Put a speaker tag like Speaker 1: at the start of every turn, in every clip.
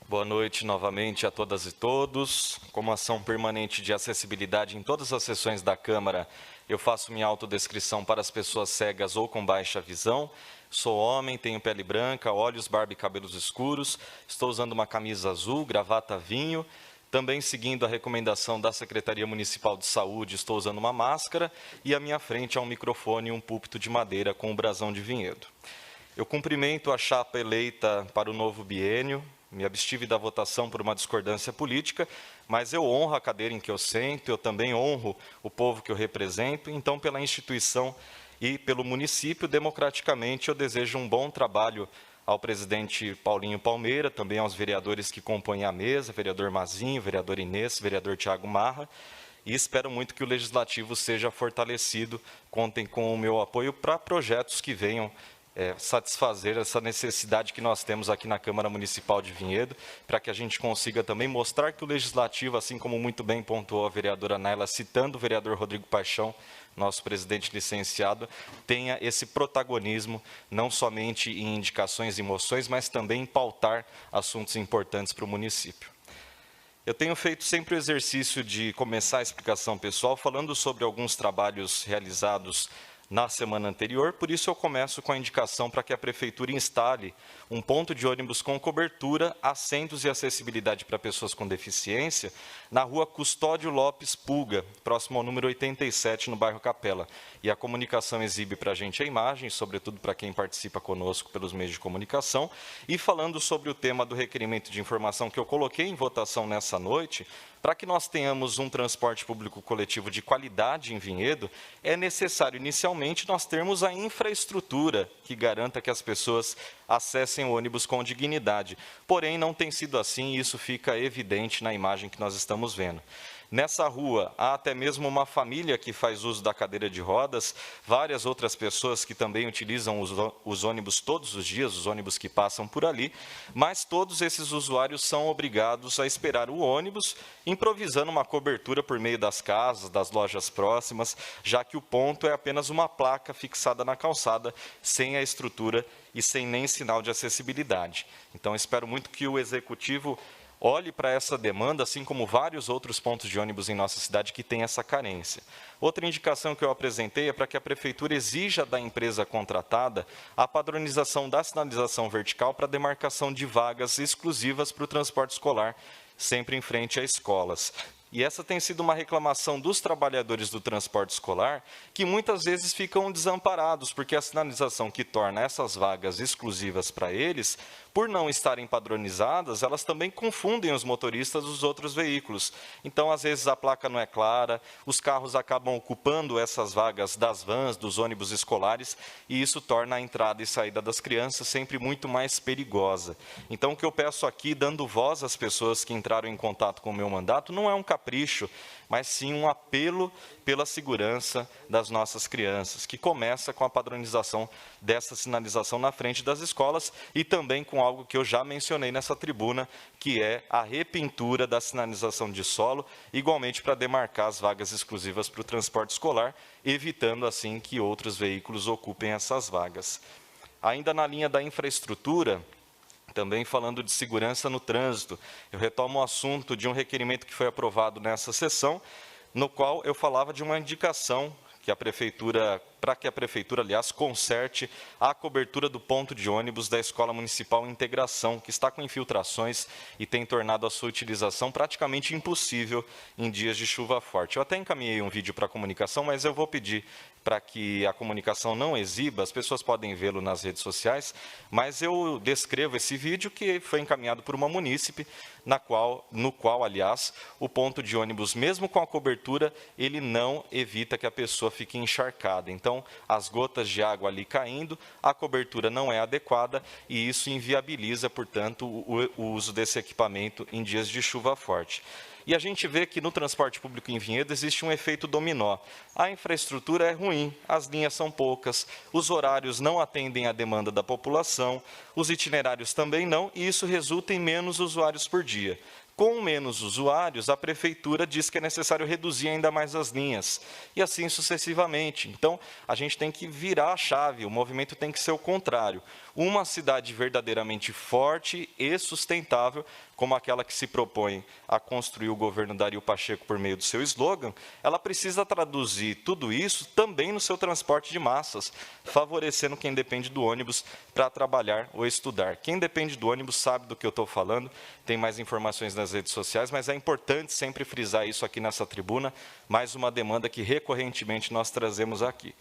Speaker 1: Boa noite novamente a todas e todos. Como ação permanente de acessibilidade em todas as sessões da Câmara, eu faço minha autodescrição para as pessoas cegas ou com baixa visão. Sou homem, tenho pele branca, olhos, barba e cabelos escuros. Estou usando uma camisa azul, gravata vinho. Também seguindo a recomendação da Secretaria Municipal de Saúde, estou usando uma máscara. E à minha frente há um microfone e um púlpito de madeira com o brasão de Vinhedo. Eu cumprimento a chapa eleita para o novo biênio. Me abstive da votação por uma discordância política, mas eu honro a cadeira em que eu sento, eu também honro o povo que eu represento, então, pela instituição e pelo município, democraticamente, eu desejo um bom trabalho ao presidente Paulinho Palmeira, também aos vereadores que compõem a mesa, vereador Mazinho, vereador Inês, vereador Tiago Marra, e espero muito que o Legislativo seja fortalecido. Contem com o meu apoio para projetos que venham satisfazer essa necessidade que nós temos aqui na Câmara Municipal de Vinhedo, para que a gente consiga também mostrar que o Legislativo, assim como muito bem pontuou a vereadora Naila, citando o vereador Rodrigo Paixão, nosso presidente licenciado, tenha esse protagonismo, não somente em indicações e moções, mas também em pautar assuntos importantes para o município. Eu tenho feito sempre o exercício de começar a explicação pessoal falando sobre alguns trabalhos realizados na semana anterior, por isso eu começo com a indicação para que a Prefeitura instale um ponto de ônibus com cobertura, assentos e acessibilidade para pessoas com deficiência, na rua Custódio Lopes Pulga, próximo ao número 87, no bairro Capela. E a comunicação exibe para a gente a imagem, sobretudo para quem participa conosco pelos meios de comunicação, e falando sobre o tema do requerimento de informação que eu coloquei em votação nessa noite, para que nós tenhamos um transporte público coletivo de qualidade em Vinhedo, é necessário, inicialmente, nós termos a infraestrutura que garanta que as pessoas acessem o ônibus com dignidade. Porém, não tem sido assim e isso fica evidente na imagem que nós estamos vendo. Nessa rua, há até mesmo uma família que faz uso da cadeira de rodas, várias outras pessoas que também utilizam os ônibus todos os dias, os ônibus que passam por ali, mas todos esses usuários são obrigados a esperar o ônibus, improvisando uma cobertura por meio das casas, das lojas próximas, já que o ponto é apenas uma placa fixada na calçada, sem a estrutura e sem nem sinal de acessibilidade. Então, espero muito que o Executivo olhe para essa demanda, assim como vários outros pontos de ônibus em nossa cidade que têm essa carência. Outra indicação que eu apresentei é para que a Prefeitura exija da empresa contratada a padronização da sinalização vertical para demarcação de vagas exclusivas para o transporte escolar, sempre em frente a escolas. E essa tem sido uma reclamação dos trabalhadores do transporte escolar, que muitas vezes ficam desamparados, porque a sinalização que torna essas vagas exclusivas para eles, por não estarem padronizadas, elas também confundem os motoristas dos outros veículos. Então, às vezes, a placa não é clara, os carros acabam ocupando essas vagas das vans, dos ônibus escolares, e isso torna a entrada e saída das crianças sempre muito mais perigosa. Então, o que eu peço aqui, dando voz às pessoas que entraram em contato com o meu mandato, não é um capricho, mas sim um apelo pela segurança das nossas crianças, que começa com a padronização dessa sinalização na frente das escolas e também com algo que eu já mencionei nessa tribuna, que é a repintura da sinalização de solo, igualmente para demarcar as vagas exclusivas para o transporte escolar, evitando assim que outros veículos ocupem essas vagas. Ainda na linha da infraestrutura, também falando de segurança no trânsito, eu retomo o assunto de um requerimento que foi aprovado nessa sessão, no qual eu falava de uma indicação que a Prefeitura, para que a Prefeitura, aliás, conserte a cobertura do ponto de ônibus da Escola Municipal Integração, que está com infiltrações e tem tornado a sua utilização praticamente impossível em dias de chuva forte. Eu até encaminhei um vídeo para a comunicação, mas eu vou pedir para que a comunicação não exiba, as pessoas podem vê-lo nas redes sociais, mas eu descrevo esse vídeo que foi encaminhado por uma munícipe, no qual, aliás, o ponto de ônibus, mesmo com a cobertura, ele não evita que a pessoa fique encharcada. Então, as gotas de água ali caindo, a cobertura não é adequada e isso inviabiliza, portanto, o uso desse equipamento em dias de chuva forte. E a gente vê que no transporte público em Vinhedo existe um efeito dominó. A infraestrutura é ruim, as linhas são poucas, os horários não atendem à demanda da população, os itinerários também não, e isso resulta em menos usuários por dia. Com menos usuários, a prefeitura diz que é necessário reduzir ainda mais as linhas, e assim sucessivamente. Então, a gente tem que virar a chave, o movimento tem que ser o contrário. Uma cidade verdadeiramente forte e sustentável, como aquela que se propõe a construir o governo Dario Pacheco por meio do seu slogan, ela precisa traduzir tudo isso também no seu transporte de massas, favorecendo quem depende do ônibus para trabalhar ou estudar. Quem depende do ônibus sabe do que eu estou falando, tem mais informações nas redes sociais, mas é importante sempre frisar isso aqui nessa tribuna, mais uma demanda que recorrentemente nós trazemos aqui.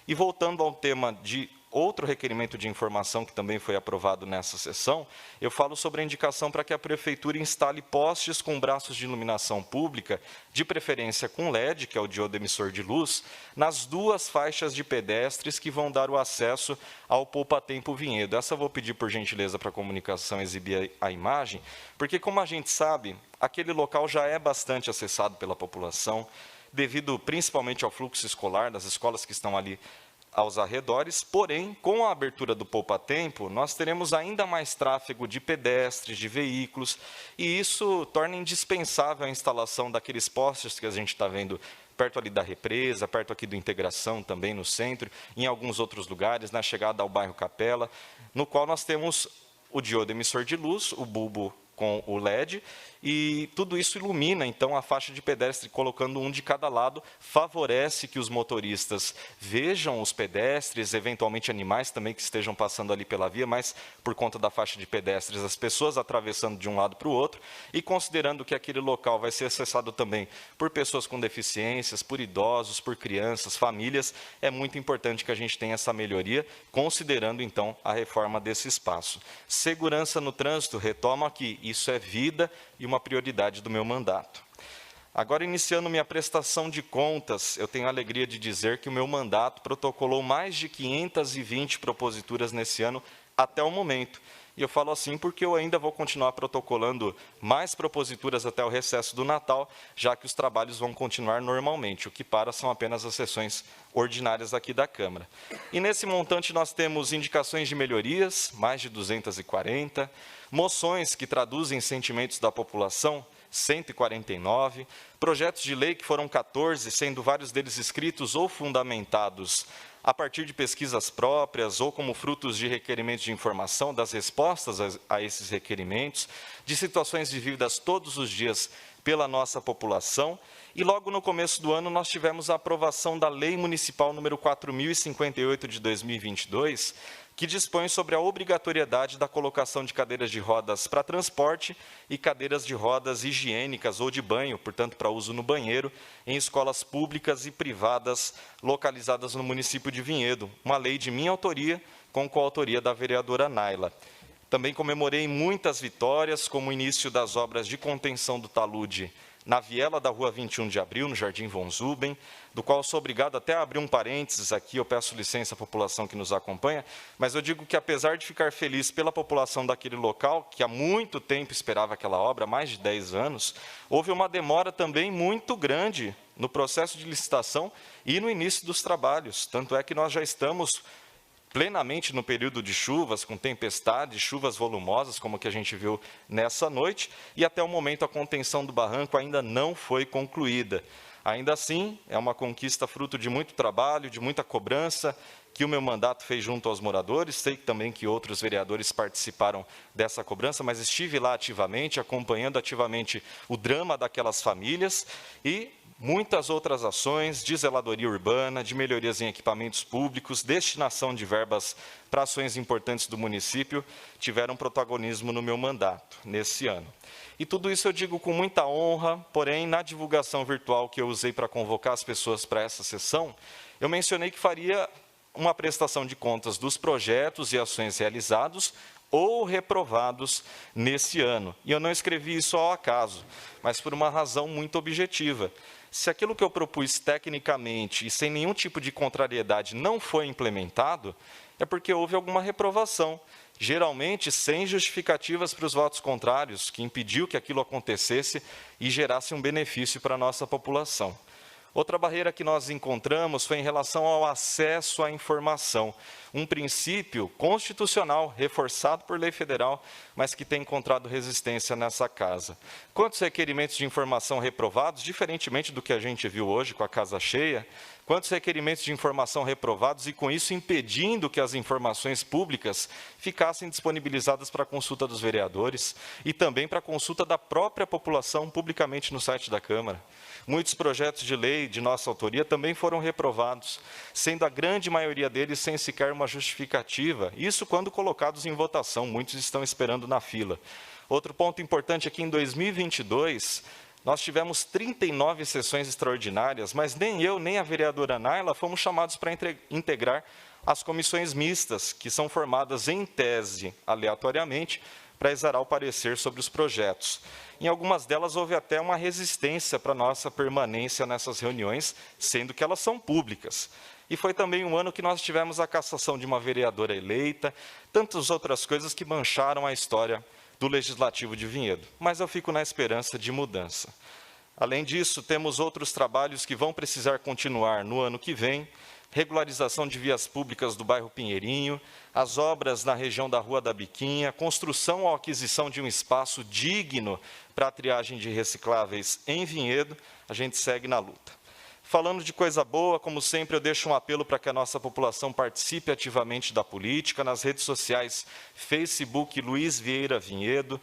Speaker 1: E voltando ao tema de outro requerimento de informação que também foi aprovado nessa sessão, eu falo sobre a indicação para que a Prefeitura instale postes com braços de iluminação pública, de preferência com LED, que é o diodo emissor de luz, nas duas faixas de pedestres que vão dar o acesso ao Poupa Tempo Vinhedo. Essa eu vou pedir, por gentileza, para a comunicação exibir a imagem, porque, como a gente sabe, aquele local já é bastante acessado pela população, devido principalmente ao fluxo escolar das escolas que estão ali aos arredores, porém, com a abertura do Poupa Tempo, nós teremos ainda mais tráfego de pedestres, de veículos, e isso torna indispensável a instalação daqueles postes que a gente está vendo perto ali da represa, perto aqui do Integração, também no centro, em alguns outros lugares, na chegada ao bairro Capela, no qual nós temos o diodo emissor de luz, o bulbo com o LED, e tudo isso ilumina, então, a faixa de pedestre, colocando um de cada lado, favorece que os motoristas vejam os pedestres, eventualmente animais também que estejam passando ali pela via, mas por conta da faixa de pedestres, as pessoas atravessando de um lado para o outro, e considerando que aquele local vai ser acessado também por pessoas com deficiências, por idosos, por crianças, famílias, é muito importante que a gente tenha essa melhoria, considerando, então, a reforma desse espaço. Segurança no trânsito, retomo aqui, isso é vida e uma prioridade do meu mandato. Agora, iniciando minha prestação de contas, eu tenho a alegria de dizer que o meu mandato protocolou mais de 520 proposituras nesse ano até o momento. E eu falo assim porque eu ainda vou continuar protocolando mais proposituras até o recesso do Natal, já que os trabalhos vão continuar normalmente. O que para são apenas as sessões ordinárias aqui da Câmara. E nesse montante nós temos indicações de melhorias, mais de 240, moções que traduzem sentimentos da população, 149, projetos de lei que foram 14, sendo vários deles escritos ou fundamentados a partir de pesquisas próprias ou como frutos de requerimentos de informação, das respostas a esses requerimentos, de situações vividas todos os dias pela nossa população. E logo no começo do ano nós tivemos a aprovação da Lei Municipal número 4058 de 2022, que dispõe sobre a obrigatoriedade da colocação de cadeiras de rodas para transporte e cadeiras de rodas higiênicas ou de banho, portanto, para uso no banheiro, em escolas públicas e privadas localizadas no município de Vinhedo. Uma lei de minha autoria, com coautoria da vereadora Naila. Também comemorei muitas vitórias, como o início das obras de contenção do talude na viela da Rua 21 de Abril, no Jardim Von Zuben, do qual sou obrigado até a abrir um parênteses aqui, eu peço licença à população que nos acompanha, mas eu digo que, apesar de ficar feliz pela população daquele local, que há muito tempo esperava aquela obra, mais de 10 anos, houve uma demora também muito grande no processo de licitação e no início dos trabalhos. Tanto é que nós já estamos plenamente no período de chuvas, com tempestades, chuvas volumosas, como que a gente viu nessa noite, e até o momento a contenção do barranco ainda não foi concluída. Ainda assim, é uma conquista fruto de muito trabalho, de muita cobrança, que o meu mandato fez junto aos moradores. Sei também que outros vereadores participaram dessa cobrança, mas estive lá ativamente, acompanhando ativamente o drama daquelas famílias e muitas outras ações de zeladoria urbana, de melhorias em equipamentos públicos, destinação de verbas para ações importantes do município, tiveram protagonismo no meu mandato, nesse ano. E tudo isso eu digo com muita honra, porém, na divulgação virtual que eu usei para convocar as pessoas para essa sessão, eu mencionei que faria uma prestação de contas dos projetos e ações realizados ou reprovados nesse ano. E eu não escrevi isso ao acaso, mas por uma razão muito objetiva. Se aquilo que eu propus tecnicamente e sem nenhum tipo de contrariedade não foi implementado, é porque houve alguma reprovação, geralmente sem justificativas para os votos contrários, que impediu que aquilo acontecesse e gerasse um benefício para a nossa população. Outra barreira que nós encontramos foi em relação ao acesso à informação. um princípio constitucional, reforçado por lei federal, mas que tem encontrado resistência nessa casa. Quantos requerimentos de informação reprovados, diferentemente do que a gente viu hoje com a casa cheia, quantos requerimentos de informação reprovados e, com isso, impedindo que as informações públicas ficassem disponibilizadas para a consulta dos vereadores e também para a consulta da própria população publicamente no site da Câmara. Muitos projetos de lei de nossa autoria também foram reprovados, sendo a grande maioria deles sem sequer uma justificativa, isso quando colocados em votação, muitos estão esperando na fila. Outro ponto importante é que em 2022, nós tivemos 39 sessões extraordinárias, mas nem eu, nem a vereadora Naila fomos chamados para integrar as comissões mistas, que são formadas em tese, aleatoriamente, para exarar o parecer sobre os projetos. Em algumas delas, houve até uma resistência para a nossa permanência nessas reuniões, sendo que elas são públicas. E foi também um ano que nós tivemos a cassação de uma vereadora eleita, tantas outras coisas que mancharam a história do Legislativo de Vinhedo. Mas eu fico na esperança de mudança. Além disso, temos outros trabalhos que vão precisar continuar no ano que vem, regularização de vias públicas do bairro Pinheirinho, as obras na região da Rua da Biquinha, construção ou aquisição de um espaço digno para a triagem de recicláveis em Vinhedo, a gente segue na luta. Falando de coisa boa, como sempre, eu deixo um apelo para que a nossa população participe ativamente da política, nas redes sociais, Facebook Luiz Vieira Vinhedo,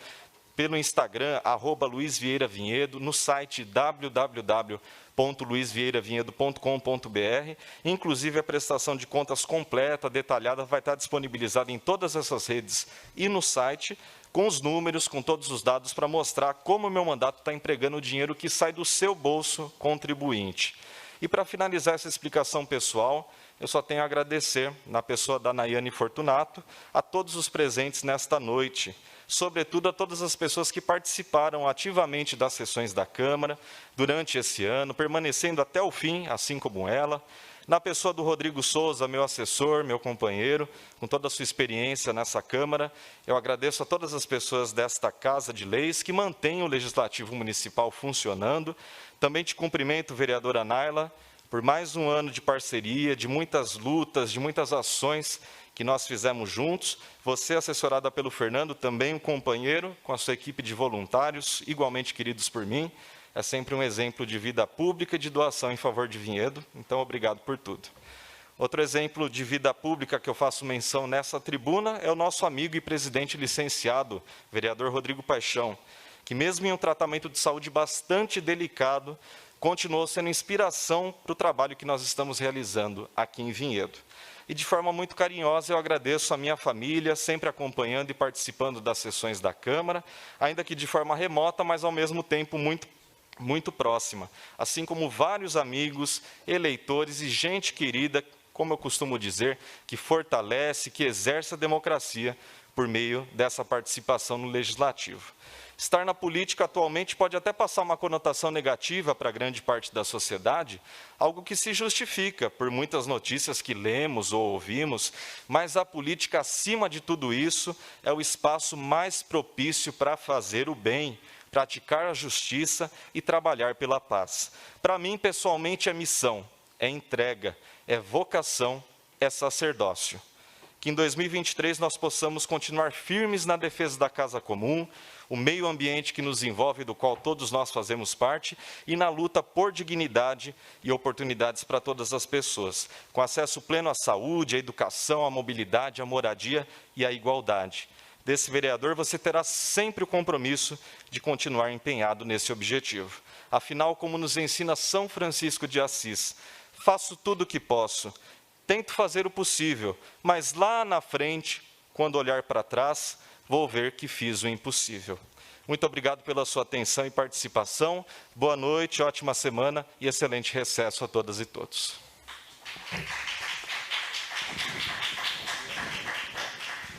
Speaker 1: pelo Instagram, @LuizVieiraVinhedo, no site www.luizvieravinhedo.com.br. Inclusive, a prestação de contas completa, detalhada, vai estar disponibilizada em todas essas redes e no site, com os números, com todos os dados, para mostrar como o meu mandato está empregando o dinheiro que sai do seu bolso contribuinte. E, para finalizar essa explicação pessoal, eu só tenho a agradecer, na pessoa da Nayane Fortunato, a todos os presentes nesta noite, sobretudo a todas as pessoas que participaram ativamente das sessões da Câmara durante esse ano, permanecendo até o fim, assim como ela, na pessoa do Rodrigo Souza, meu assessor, meu companheiro, com toda a sua experiência nessa Câmara. Eu agradeço a todas as pessoas desta Casa de Leis que mantêm o Legislativo Municipal funcionando. Também te cumprimento, vereadora Naila, por mais um ano de parceria, de muitas lutas, de muitas ações que nós fizemos juntos. Você, assessorada pelo Fernando, também um companheiro, com a sua equipe de voluntários, igualmente queridos por mim. É sempre um exemplo de vida pública e de doação em favor de Vinhedo. Então, obrigado por tudo. Outro exemplo de vida pública que eu faço menção nessa tribuna é o nosso amigo e presidente licenciado, vereador Rodrigo Paixão, que mesmo em um tratamento de saúde bastante delicado, continuou sendo inspiração para o trabalho que nós estamos realizando aqui em Vinhedo. E, de forma muito carinhosa, eu agradeço a minha família, sempre acompanhando e participando das sessões da Câmara, ainda que de forma remota, mas, ao mesmo tempo, muito próxima, assim como vários amigos, eleitores e gente querida, como eu costumo dizer, que fortalece, que exerce a democracia por meio dessa participação no Legislativo. Estar na política atualmente pode até passar uma conotação negativa para grande parte da sociedade, algo que se justifica por muitas notícias que lemos ou ouvimos, mas a política, acima de tudo isso, é o espaço mais propício para fazer o bem, praticar a justiça e trabalhar pela paz. Para mim, pessoalmente, é missão, é entrega, é vocação, é sacerdócio. Que em 2023 nós possamos continuar firmes na defesa da casa comum, o meio ambiente que nos envolve, do qual todos nós fazemos parte, e na luta por dignidade e oportunidades para todas as pessoas, com acesso pleno à saúde, à educação, à mobilidade, à moradia e à igualdade. Desse vereador, você terá sempre o compromisso de continuar empenhado nesse objetivo. Afinal, como nos ensina São Francisco de Assis, faço tudo o que posso, tento fazer o possível, mas lá na frente, quando olhar para trás, vou ver que fiz o impossível. Muito obrigado pela sua atenção e participação. Boa noite, ótima semana e excelente recesso a todas e todos.